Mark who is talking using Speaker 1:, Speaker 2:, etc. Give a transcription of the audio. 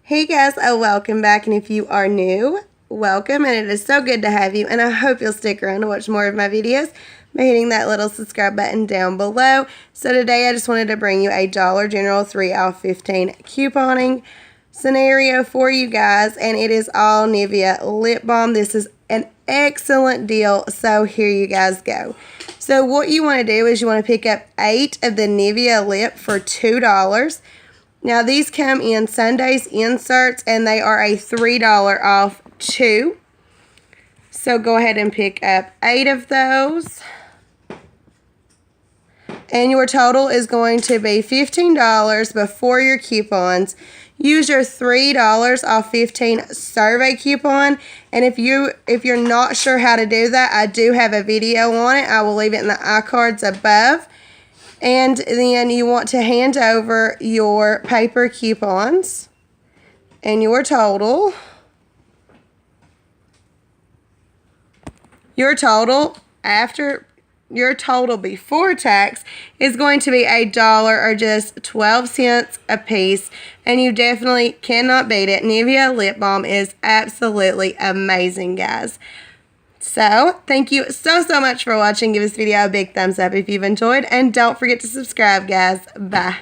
Speaker 1: Hey guys, welcome back, and if you are new, welcome, and it is so good to have you, and I hope you'll stick around to watch more of my videos by hitting that little subscribe button down below. So today I just wanted to bring you a Dollar General 3 off 15 couponing scenario for you guys, and it is all Nivea lip balm. This is an excellent deal, so here you guys go. So what you want to do is you want to pick up 8 of the Nivea lip for $2. Now, these come in Sunday's inserts, and they are a $3 off 2. So, go ahead and pick up 8 of those. And your total is going to be $15 before your coupons. Use your $3 off 15 survey coupon. And if you're not sure how to do that, I do have a video on it. I will leave it in the iCards above. And then you want to hand over your paper coupons and your total. Your total before tax is going to be $1 or just 12 cents a piece, and you definitely cannot beat it. Nivea lip balm is absolutely amazing, guys. So, thank you so much for watching. Give this video a big thumbs up if you've enjoyed, and don't forget to subscribe, guys. Bye.